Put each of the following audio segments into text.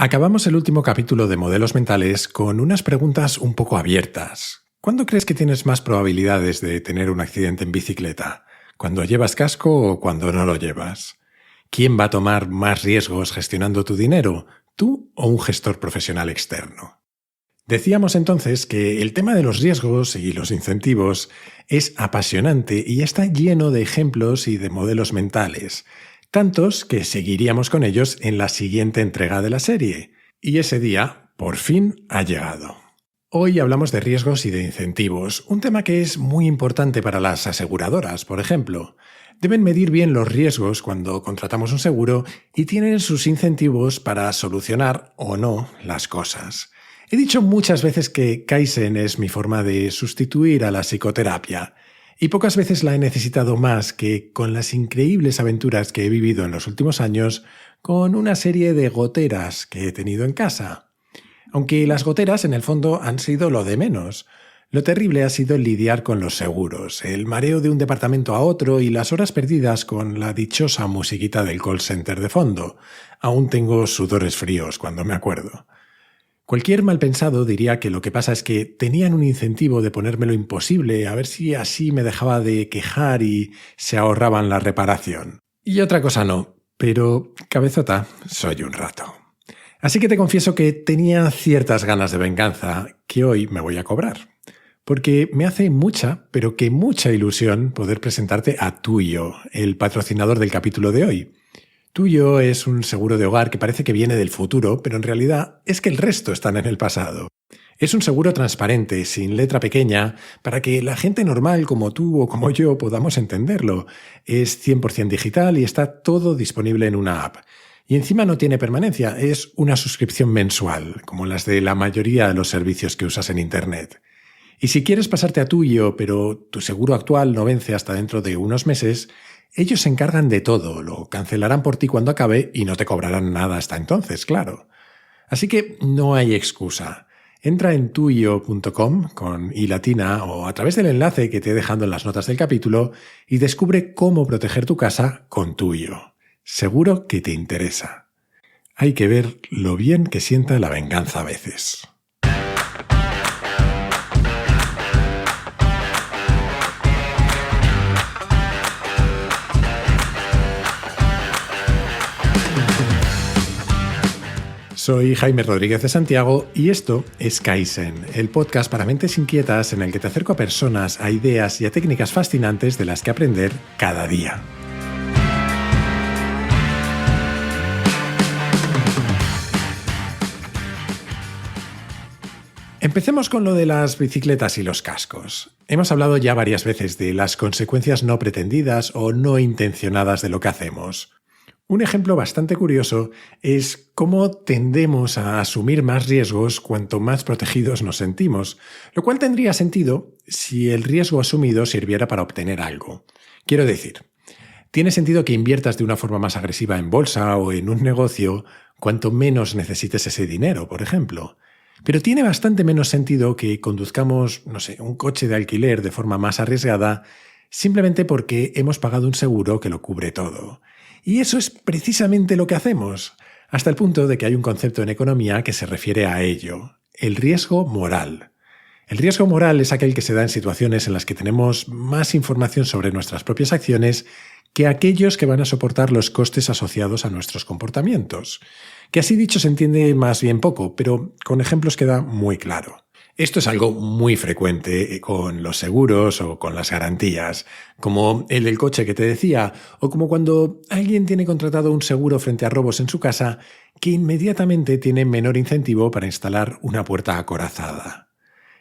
Acabamos el último capítulo de Modelos Mentales con unas preguntas un poco abiertas. ¿Cuándo crees que tienes más probabilidades de tener un accidente en bicicleta? ¿Cuando llevas casco o cuando no lo llevas? ¿Quién va a tomar más riesgos gestionando tu dinero? ¿Tú o un gestor profesional externo? Decíamos entonces que el tema de los riesgos y los incentivos es apasionante y está lleno de ejemplos y de modelos mentales, tantos que seguiríamos con ellos en la siguiente entrega de la serie. Y ese día, por fin, ha llegado. Hoy hablamos de riesgos y de incentivos, un tema que es muy importante para las aseguradoras, por ejemplo. Deben medir bien los riesgos cuando contratamos un seguro y tienen sus incentivos para solucionar o no las cosas. He dicho muchas veces que Kaizen es mi forma de sustituir a la psicoterapia, y pocas veces la he necesitado más que con las increíbles aventuras que he vivido en los últimos años con una serie de goteras que he tenido en casa. Aunque las goteras en el fondo han sido lo de menos. Lo terrible ha sido lidiar con los seguros, el mareo de un departamento a otro y las horas perdidas con la dichosa musiquita del call center de fondo. Aún tengo sudores fríos cuando me acuerdo. Cualquier malpensado diría que lo que pasa es que tenían un incentivo de ponérmelo imposible a ver si así me dejaba de quejar y se ahorraban la reparación. Y otra cosa no, pero cabezota soy un rato. Así que te confieso que tenía ciertas ganas de venganza que hoy me voy a cobrar. Porque me hace mucha, pero que mucha ilusión poder presentarte a Tuyo, el patrocinador del capítulo de hoy. Tuyo es un seguro de hogar que parece que viene del futuro, pero en realidad es que el resto están en el pasado. Es un seguro transparente, sin letra pequeña, para que la gente normal como tú o como yo podamos entenderlo. Es 100% digital y está todo disponible en una app. Y encima no tiene permanencia, es una suscripción mensual, como las de la mayoría de los servicios que usas en Internet. Y si quieres pasarte a Tuyo, pero tu seguro actual no vence hasta dentro de unos meses, ellos se encargan de todo, lo cancelarán por ti cuando acabe y no te cobrarán nada hasta entonces, claro. Así que no hay excusa. Entra en tuyo.com con i latina o a través del enlace que te he dejado en las notas del capítulo y descubre cómo proteger tu casa con Tuyo. Seguro que te interesa. Hay que ver lo bien que sienta la venganza a veces. Soy Jaime Rodríguez de Santiago y esto es Kaizen, el podcast para mentes inquietas en el que te acerco a personas, a ideas y a técnicas fascinantes de las que aprender cada día. Empecemos con lo de las bicicletas y los cascos. Hemos hablado ya varias veces de las consecuencias no pretendidas o no intencionadas de lo que hacemos. Un ejemplo bastante curioso es cómo tendemos a asumir más riesgos cuanto más protegidos nos sentimos, lo cual tendría sentido si el riesgo asumido sirviera para obtener algo. Quiero decir, tiene sentido que inviertas de una forma más agresiva en bolsa o en un negocio cuanto menos necesites ese dinero, por ejemplo. Pero tiene bastante menos sentido que conduzcamos, un coche de alquiler de forma más arriesgada simplemente porque hemos pagado un seguro que lo cubre todo. Y eso es precisamente lo que hacemos, hasta el punto de que hay un concepto en economía que se refiere a ello, el riesgo moral. El riesgo moral es aquel que se da en situaciones en las que tenemos más información sobre nuestras propias acciones que aquellos que van a soportar los costes asociados a nuestros comportamientos. Que así dicho se entiende más bien poco, pero con ejemplos queda muy claro. Esto es algo muy frecuente con los seguros o con las garantías, como el del coche que te decía, o como cuando alguien tiene contratado un seguro frente a robos en su casa que inmediatamente tiene menor incentivo para instalar una puerta acorazada.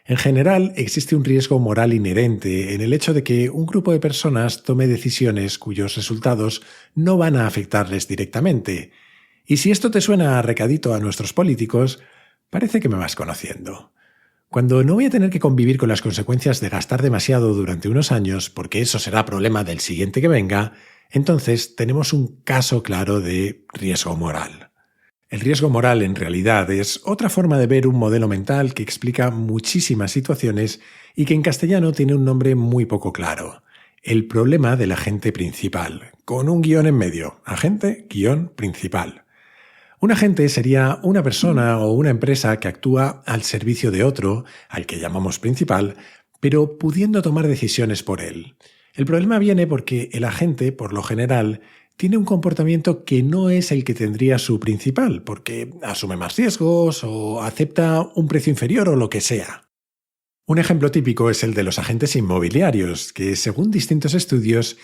En general, existe un riesgo moral inherente en el hecho de que un grupo de personas tome decisiones cuyos resultados no van a afectarles directamente. Y si esto te suena a recadito a nuestros políticos, parece que me vas conociendo. Cuando no voy a tener que convivir con las consecuencias de gastar demasiado durante unos años, porque eso será problema del siguiente que venga, entonces tenemos un caso claro de riesgo moral. El riesgo moral, en realidad, es otra forma de ver un modelo mental que explica muchísimas situaciones y que en castellano tiene un nombre muy poco claro. El problema del agente principal, con un guión en medio. Agente, guión, principal. Un agente sería una persona o una empresa que actúa al servicio de otro, al que llamamos principal, pero pudiendo tomar decisiones por él. El problema viene porque el agente, por lo general, tiene un comportamiento que no es el que tendría su principal, porque asume más riesgos o acepta un precio inferior o lo que sea. Un ejemplo típico es el de los agentes inmobiliarios, que, según distintos estudios,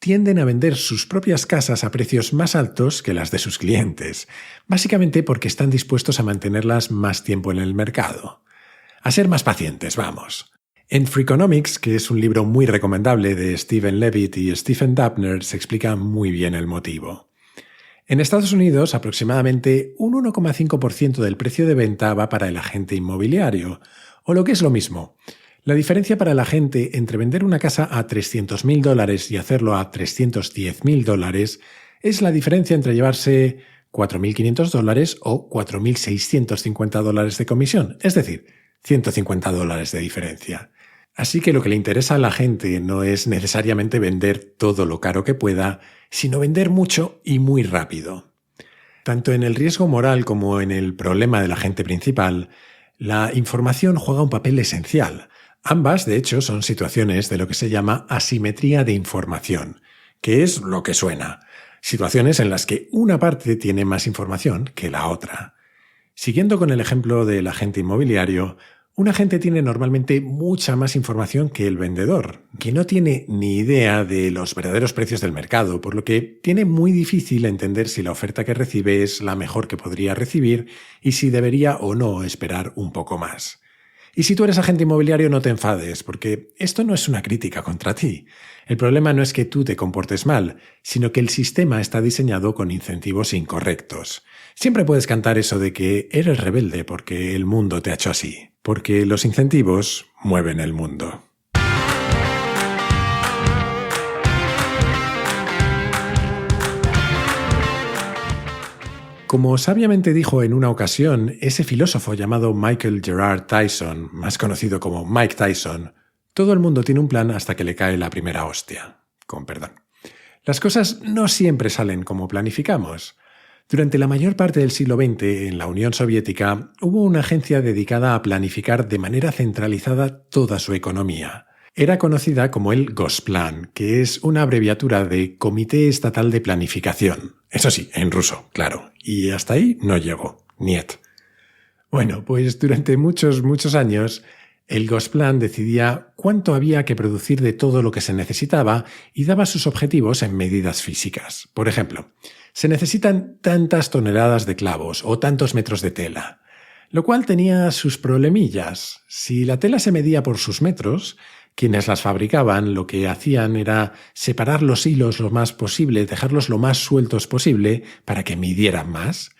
tienden a vender sus propias casas a precios más altos que las de sus clientes, básicamente porque están dispuestos a mantenerlas más tiempo en el mercado. A ser más pacientes, vamos. En Freakonomics, que es un libro muy recomendable de Steven Levitt y Stephen Dubner, se explica muy bien el motivo. En Estados Unidos, aproximadamente un 1,5% del precio de venta va para el agente inmobiliario, o lo que es lo mismo. La diferencia para el agente entre vender una casa a $300.000 y hacerlo a $310.000 es la diferencia entre llevarse $4.500 o $4.650 de comisión, es decir, $150 de diferencia. Así que lo que le interesa a la gente no es necesariamente vender todo lo caro que pueda, sino vender mucho y muy rápido. Tanto en el riesgo moral como en el problema del agente principal, la información juega un papel esencial. Ambas, de hecho, son situaciones de lo que se llama asimetría de información, que es lo que suena. Situaciones en las que una parte tiene más información que la otra. Siguiendo con el ejemplo del agente inmobiliario, un agente tiene normalmente mucha más información que el vendedor, que no tiene ni idea de los verdaderos precios del mercado, por lo que tiene muy difícil entender si la oferta que recibe es la mejor que podría recibir y si debería o no esperar un poco más. Y si tú eres agente inmobiliario, no te enfades, porque esto no es una crítica contra ti. El problema no es que tú te comportes mal, sino que el sistema está diseñado con incentivos incorrectos. Siempre puedes cantar eso de que eres rebelde porque el mundo te ha hecho así, porque los incentivos mueven el mundo. Como sabiamente dijo en una ocasión ese filósofo llamado Michael Gerard Tyson, más conocido como Mike Tyson, todo el mundo tiene un plan hasta que le cae la primera hostia. Con perdón. Las cosas no siempre salen como planificamos. Durante la mayor parte del siglo XX, en la Unión Soviética, hubo una agencia dedicada a planificar de manera centralizada toda su economía. Era conocida como el Gosplan, que es una abreviatura de Comité Estatal de Planificación. Eso sí, en ruso, claro. Y hasta ahí no llegó. Niet. Bueno, pues durante muchos años, el Gosplan decidía cuánto había que producir de todo lo que se necesitaba y daba sus objetivos en medidas físicas. Por ejemplo, se necesitan tantas toneladas de clavos o tantos metros de tela, lo cual tenía sus problemillas. Si la tela se medía por sus metros, quienes las fabricaban lo que hacían era separar los hilos lo más posible, dejarlos lo más sueltos posible para que midieran más.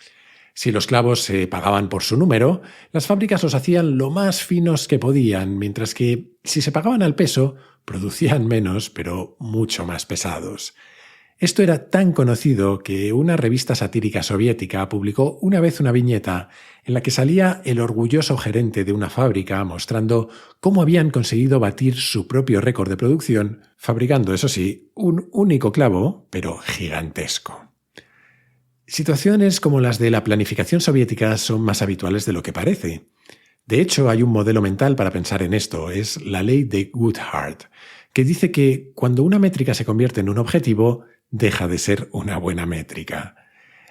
Si los clavos se pagaban por su número, las fábricas los hacían lo más finos que podían, mientras que si se pagaban al peso, producían menos, pero mucho más pesados. Esto era tan conocido que una revista satírica soviética publicó una vez una viñeta en la que salía el orgulloso gerente de una fábrica mostrando cómo habían conseguido batir su propio récord de producción, fabricando, eso sí, un único clavo, pero gigantesco. Situaciones como las de la planificación soviética son más habituales de lo que parece. De hecho, hay un modelo mental para pensar en esto, es la ley de Goodhart, que dice que cuando una métrica se convierte en un objetivo, deja de ser una buena métrica.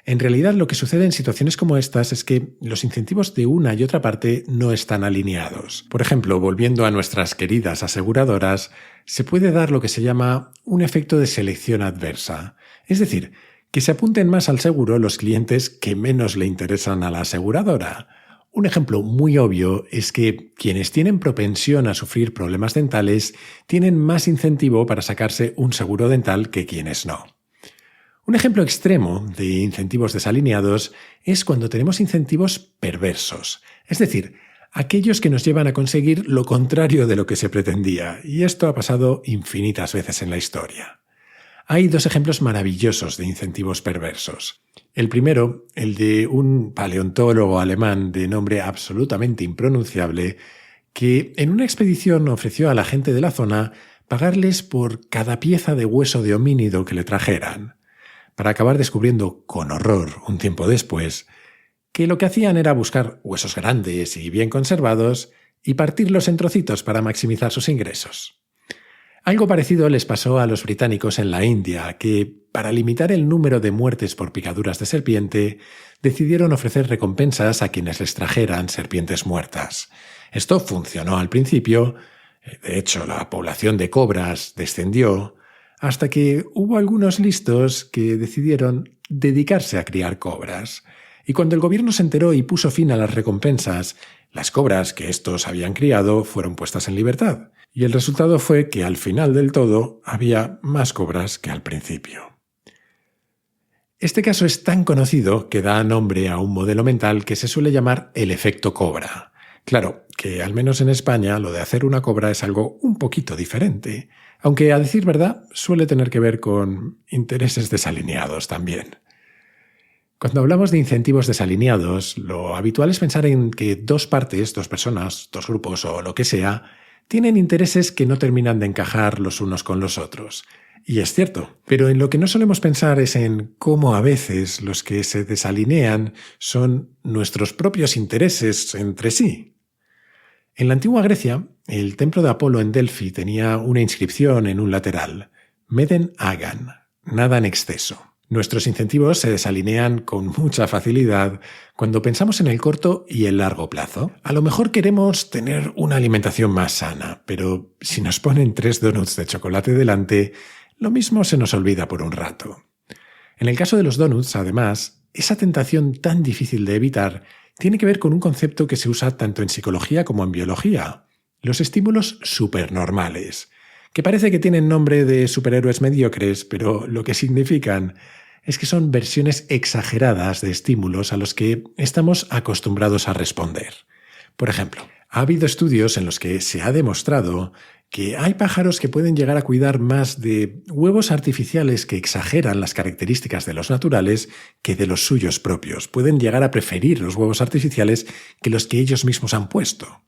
En realidad, lo que sucede en situaciones como estas es que los incentivos de una y otra parte no están alineados. Por ejemplo, volviendo a nuestras queridas aseguradoras, se puede dar lo que se llama un efecto de selección adversa. Es decir, que se apunten más al seguro los clientes que menos le interesan a la aseguradora. Un ejemplo muy obvio es que quienes tienen propensión a sufrir problemas dentales tienen más incentivo para sacarse un seguro dental que quienes no. Un ejemplo extremo de incentivos desalineados es cuando tenemos incentivos perversos, es decir, aquellos que nos llevan a conseguir lo contrario de lo que se pretendía, y esto ha pasado infinitas veces en la historia. Hay dos ejemplos maravillosos de incentivos perversos. El primero, el de un paleontólogo alemán de nombre absolutamente impronunciable, que en una expedición ofreció a la gente de la zona pagarles por cada pieza de hueso de homínido que le trajeran, para acabar descubriendo con horror un tiempo después que lo que hacían era buscar huesos grandes y bien conservados y partirlos en trocitos para maximizar sus ingresos. Algo parecido les pasó a los británicos en la India, que, para limitar el número de muertes por picaduras de serpiente, decidieron ofrecer recompensas a quienes les trajeran serpientes muertas. Esto funcionó al principio, de hecho la población de cobras descendió, hasta que hubo algunos listos que decidieron dedicarse a criar cobras. Y cuando el gobierno se enteró y puso fin a las recompensas, las cobras que estos habían criado fueron puestas en libertad. Y el resultado fue que al final del todo había más cobras que al principio. Este caso es tan conocido que da nombre a un modelo mental que se suele llamar el efecto cobra. Claro, que al menos en España lo de hacer una cobra es algo un poquito diferente, aunque a decir verdad suele tener que ver con intereses desalineados también. Cuando hablamos de incentivos desalineados, lo habitual es pensar en que dos partes, dos personas, dos grupos o lo que sea, tienen intereses que no terminan de encajar los unos con los otros. Y es cierto, pero en lo que no solemos pensar es en cómo a veces los que se desalinean son nuestros propios intereses entre sí. En la antigua Grecia, el templo de Apolo en Delfi tenía una inscripción en un lateral: Meden Agan, nada en exceso. Nuestros incentivos se desalinean con mucha facilidad cuando pensamos en el corto y el largo plazo. A lo mejor queremos tener una alimentación más sana, pero si nos ponen 3 donuts de chocolate delante, lo mismo se nos olvida por un rato. En el caso de los donuts, además, esa tentación tan difícil de evitar tiene que ver con un concepto que se usa tanto en psicología como en biología: los estímulos supernormales, que parece que tienen nombre de superhéroes mediocres, pero lo que significan es que son versiones exageradas de estímulos a los que estamos acostumbrados a responder. Por ejemplo, ha habido estudios en los que se ha demostrado que hay pájaros que pueden llegar a cuidar más de huevos artificiales que exageran las características de los naturales que de los suyos propios. Pueden llegar a preferir los huevos artificiales que los que ellos mismos han puesto.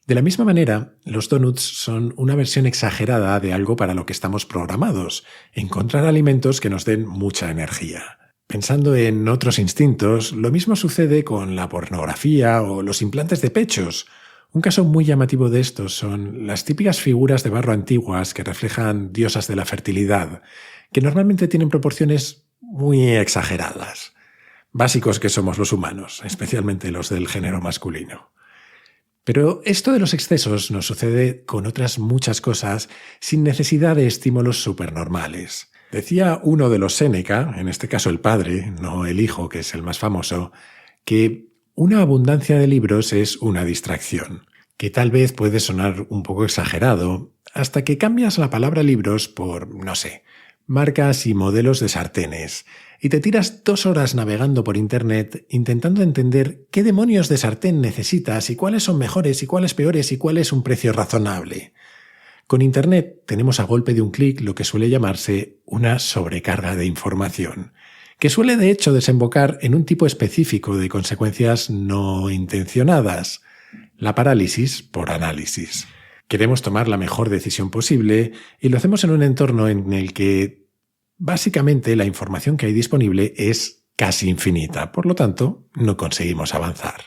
De la misma manera, los donuts son una versión exagerada de algo para lo que estamos programados: encontrar alimentos que nos den mucha energía. Pensando en otros instintos, lo mismo sucede con la pornografía o los implantes de pechos. Un caso muy llamativo de estos son las típicas figuras de barro antiguas que reflejan diosas de la fertilidad, que normalmente tienen proporciones muy exageradas. Básicos que somos los humanos, especialmente los del género masculino. Pero esto de los excesos nos sucede con otras muchas cosas sin necesidad de estímulos supernormales. Decía uno de los Séneca, en este caso el padre, no el hijo, que es el más famoso, que una abundancia de libros es una distracción, que tal vez puede sonar un poco exagerado, hasta que cambias la palabra libros por, no sé, marcas y modelos de sartenes, y te tiras 2 horas navegando por internet intentando entender qué demonios de sartén necesitas y cuáles son mejores y cuáles peores y cuál es un precio razonable. Con internet tenemos a golpe de un clic lo que suele llamarse una sobrecarga de información, que suele de hecho desembocar en un tipo específico de consecuencias no intencionadas: la parálisis por análisis. Queremos tomar la mejor decisión posible y lo hacemos en un entorno en el que básicamente la información que hay disponible es casi infinita, por lo tanto no conseguimos avanzar.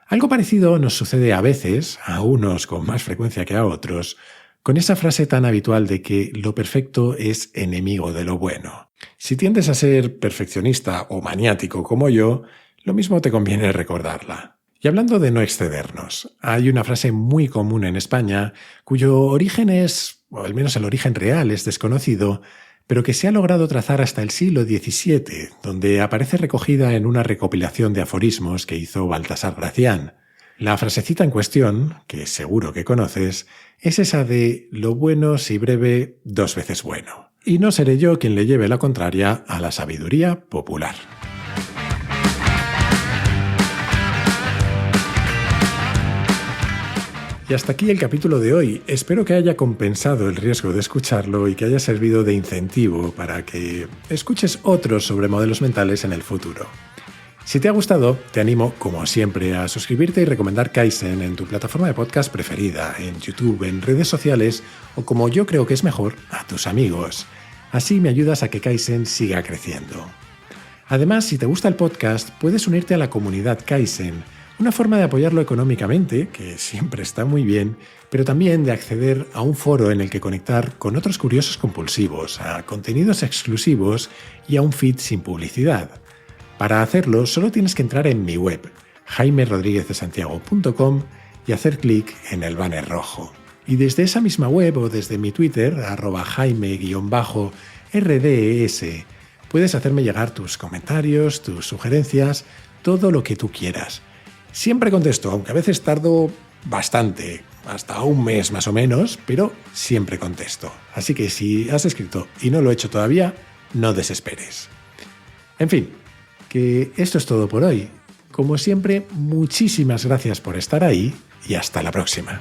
Algo parecido nos sucede a veces, a unos con más frecuencia que a otros, con esa frase tan habitual de que lo perfecto es enemigo de lo bueno. Si tiendes a ser perfeccionista o maniático como yo, lo mismo te conviene recordarla. Y hablando de no excedernos, hay una frase muy común en España cuyo origen es, o al menos el origen real, es desconocido, pero que se ha logrado trazar hasta el siglo XVII, donde aparece recogida en una recopilación de aforismos que hizo Baltasar Gracián. La frasecita en cuestión, que seguro que conoces, es esa de «lo bueno si breve, 2 veces bueno». Y no seré yo quien le lleve la contraria a la sabiduría popular. Y hasta aquí el capítulo de hoy. Espero que haya compensado el riesgo de escucharlo y que haya servido de incentivo para que escuches otros sobre modelos mentales en el futuro. Si te ha gustado, te animo, como siempre, a suscribirte y recomendar Kaizen en tu plataforma de podcast preferida, en YouTube, en redes sociales o, como yo creo que es mejor, a tus amigos. Así me ayudas a que Kaizen siga creciendo. Además, si te gusta el podcast, puedes unirte a la comunidad Kaizen, una forma de apoyarlo económicamente, que siempre está muy bien, pero también de acceder a un foro en el que conectar con otros curiosos compulsivos, a contenidos exclusivos y a un feed sin publicidad. Para hacerlo, solo tienes que entrar en mi web, jaimerodriguezdesantiago.com, y hacer clic en el banner rojo. Y desde esa misma web o desde mi Twitter, @jaime_rdes, puedes hacerme llegar tus comentarios, tus sugerencias, todo lo que tú quieras. Siempre contesto, aunque a veces tardo bastante, hasta un mes más o menos, pero siempre contesto. Así que si has escrito y no lo he hecho todavía, no desesperes. En fin, que esto es todo por hoy. Como siempre, muchísimas gracias por estar ahí y hasta la próxima.